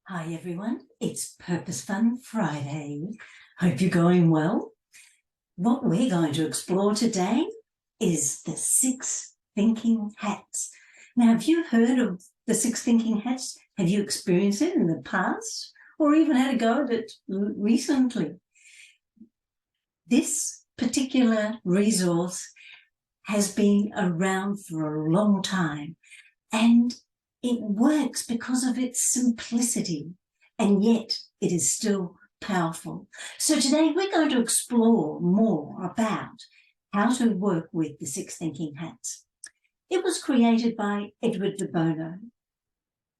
Hi everyone, it's Purposefun Friday. Hope you're going well. What we're going to explore today is the 6 thinking hats. Now, have you heard of the 6 thinking hats? Have you experienced it in the past or even had a go at it recently? This particular resource has been around for a long time, and it works because of its simplicity, and yet it is still powerful. So today we're going to explore more about how to work with the 6 thinking hats. It was created by Edward De Bono,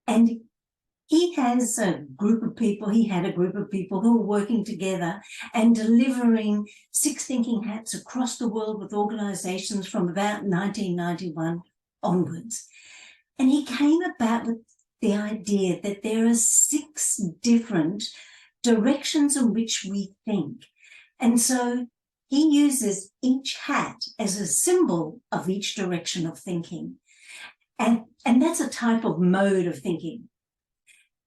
and he had a group of people who were working together and delivering 6 thinking hats across the world with organizations from about 1991 onwards. And he came about with the idea that there are 6 different directions in which we think. And so he uses each hat as a symbol of each direction of thinking. And that's a type of mode of thinking.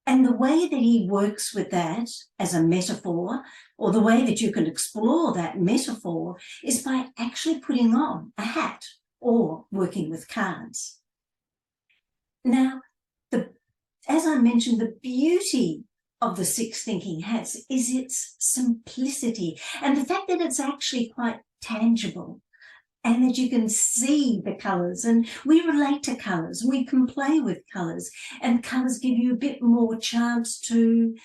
And the way that he works with that as a metaphor, or the way that you can explore that metaphor, is by actually putting on a hat or working with cards. Now, as I mentioned, the beauty of the 6 thinking hats is its simplicity and the fact that it's actually quite tangible and that you can see the colours, and we relate to colours, we can play with colours, and colours give you a bit more chance to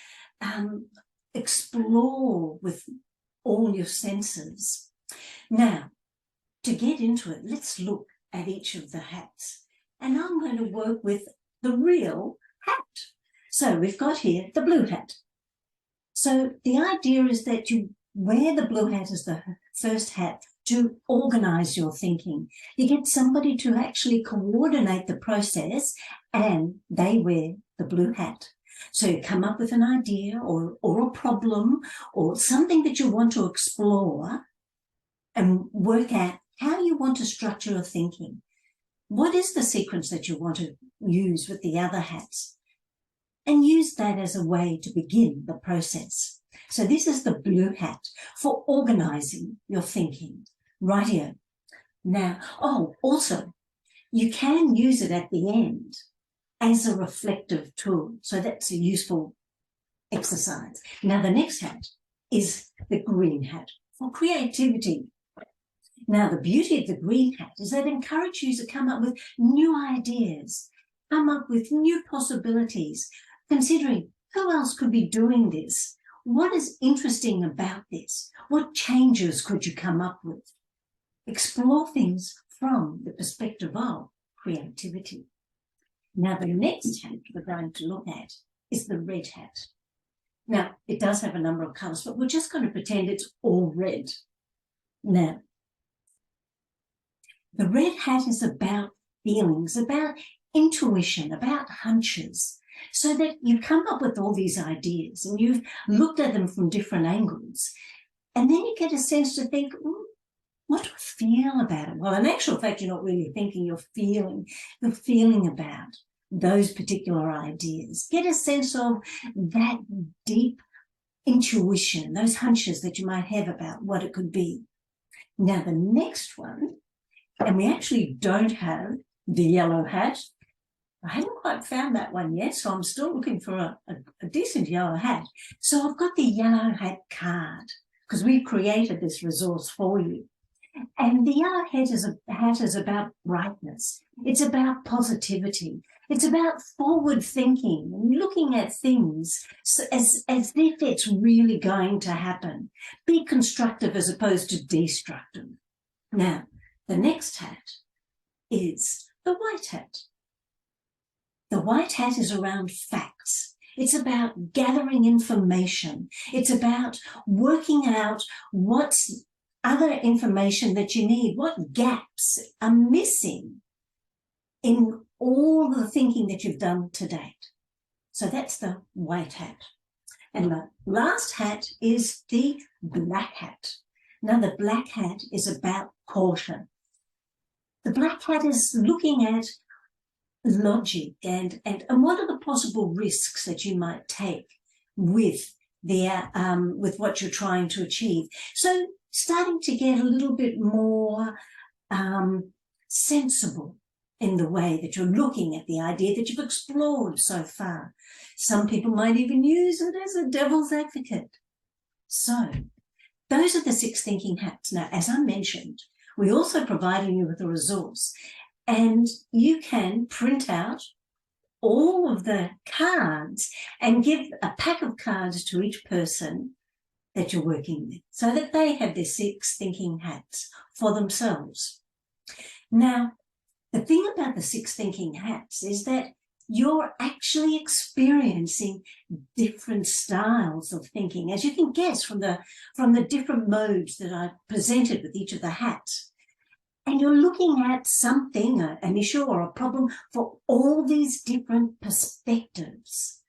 explore with all your senses. Now, to get into it, let's look at each of the hats. And I'm going to work with the real hat. So we've got here the blue hat. So the idea is that you wear the blue hat as the first hat to organize your thinking. You get somebody to actually coordinate the process, and they wear the blue hat. So you come up with an idea or a problem or something that you want to explore and work out how you want to structure your thinking. What is the sequence that you want to use with the other hats? And use that as a way to begin the process. So this is the blue hat for organizing your thinking, right here. Now, also, you can use it at the end as a reflective tool. So that's a useful exercise. Now, the next hat is the green hat for creativity. Now, the beauty of the green hat is that it encourages you to come up with new ideas, come up with new possibilities, considering who else could be doing this? What is interesting about this? What changes could you come up with? Explore things from the perspective of creativity. Now, the next hat we're going to look at is the red hat. Now, it does have a number of colours, but we're just going to pretend it's all red. Now, the red hat is about feelings, about intuition, about hunches, so that you come up with all these ideas and you've looked at them from different angles, and then you get a sense to think, what do I feel about it? Well, in actual fact, you're not really thinking, you're feeling about those particular ideas. Get a sense of that deep intuition, those hunches that you might have about what it could be. Now, the next one, and we actually don't have the yellow hat. I haven't quite found that one yet, so I'm still looking for a decent yellow hat. So I've got the yellow hat card because we've created this resource for you. And the yellow hat is about brightness. It's about positivity. It's about forward thinking and looking at things as if it's really going to happen. Be constructive as opposed to destructive. Now, the next hat is the white hat. The white hat is around facts. It's about gathering information. It's about working out what's other information that you need, what gaps are missing in all the thinking that you've done to date. So that's the white hat. And the last hat is the black hat. Now, the black hat is about caution. The black hat is looking at logic and what are the possible risks that you might take with with what you're trying to achieve. So starting to get a little bit more sensible in the way that you're looking at the idea that you've explored so far. Some people might even use it as a devil's advocate. So those are the 6 thinking hats. Now, as I mentioned, we're also providing you with a resource, and you can print out all of the cards and give a pack of cards to each person that you're working with so that they have their 6 thinking hats for themselves. Now, the thing about the 6 thinking hats is that you're actually experiencing different styles of thinking, as you can guess from the different modes that I presented with each of the hats. And you're looking at something, an issue or a problem, for all these different perspectives.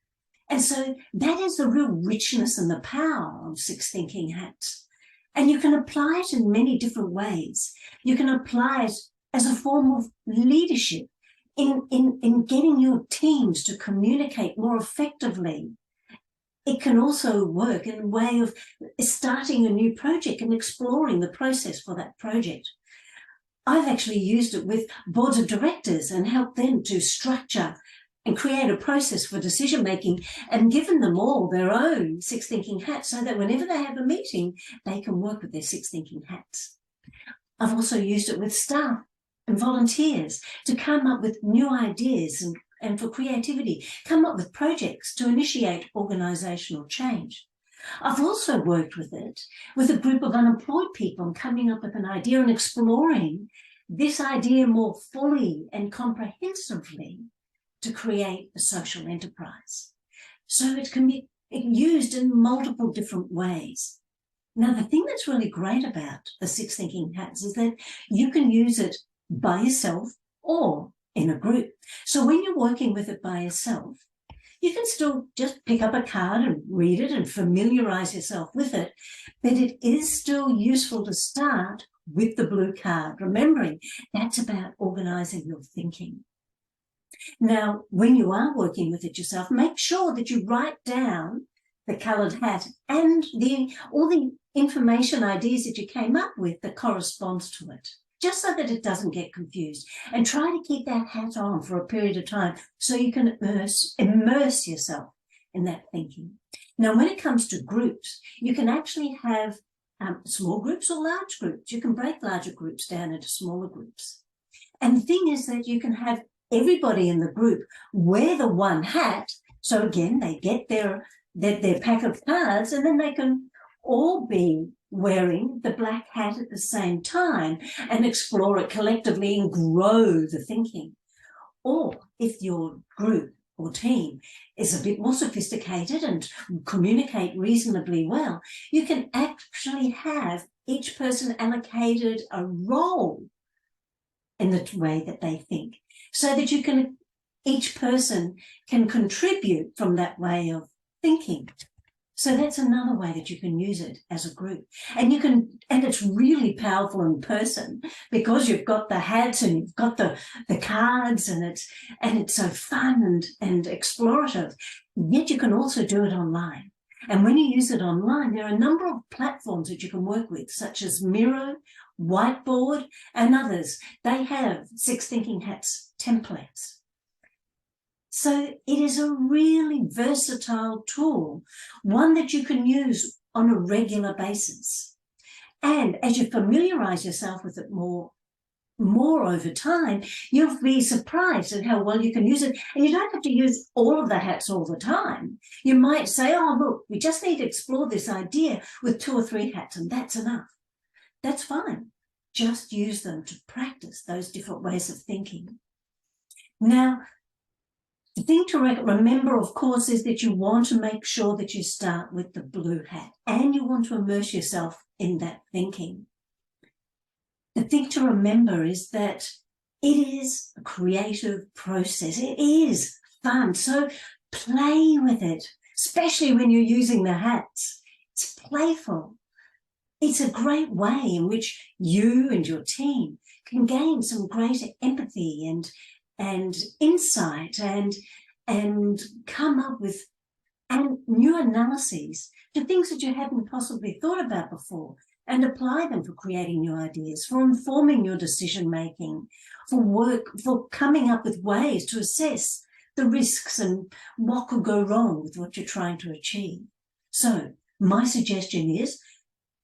And so that is the real richness and the power of 6 thinking hats. And you can apply it in many different ways. You can apply it as a form of leadership in getting your teams to communicate more effectively. It can also work in a way of starting a new project and exploring the process for that project. I've actually used it with boards of directors and helped them to structure and create a process for decision making and given them all their own 6 thinking hats so that whenever they have a meeting, they can work with their 6 thinking hats. I've also used it with staff and volunteers to come up with new ideas and for creativity, come up with projects to initiate organisational change. I've also worked with it with a group of unemployed people coming up with an idea and exploring this idea more fully and comprehensively to create a social enterprise. So it can be used in multiple different ways. Now, the thing that's really great about the 6 thinking hats is that you can use it by yourself or in a group. So when you're working with it by yourself, you can still just pick up a card and read it and familiarise yourself with it, but it is still useful to start with the blue card, remembering that's about organising your thinking. Now, when you are working with it yourself, make sure that you write down the coloured hat and all the information, ideas that you came up with that corresponds to it, just so that it doesn't get confused. And try to keep that hat on for a period of time so you can immerse yourself in that thinking. Now, when it comes to groups, you can actually have small groups or large groups. You can break larger groups down into smaller groups. And the thing is that you can have everybody in the group wear the one hat. So again, they get their pack of cards, and then they can all be wearing the black hat at the same time and explore it collectively and grow the thinking. Or if your group or team is a bit more sophisticated and communicate reasonably well, you can actually have each person allocated a role in the way that they think, so that each person can contribute from that way of thinking. So that's another way that you can use it as a group. And it's really powerful in person because you've got the hats and you've got the cards and it's so fun and explorative. Yet you can also do it online. And when you use it online, there are a number of platforms that you can work with, such as Miro, Whiteboard, and others. They have 6 thinking hats templates. So it is a really versatile tool, one that you can use on a regular basis. And as you familiarise yourself with it more over time, you'll be surprised at how well you can use it. And you don't have to use all of the hats all the time. You might say, oh, look, we just need to explore this idea with 2 or 3 hats, and that's enough. That's fine. Just use them to practice those different ways of thinking. Now, the thing to remember, of course, is that you want to make sure that you start with the blue hat and you want to immerse yourself in that thinking. The thing to remember is that it is a creative process. It is fun. So play with it, especially when you're using the hats. It's playful. It's a great way in which you and your team can gain some greater empathy and and insight and come up with new analyses to things that you hadn't possibly thought about before, and apply them for creating new ideas, for informing your decision making, for coming up with ways to assess the risks and what could go wrong with what you're trying to achieve. So my suggestion is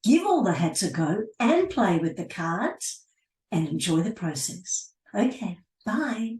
give all the hats a go and play with the cards and enjoy the process. Okay, bye.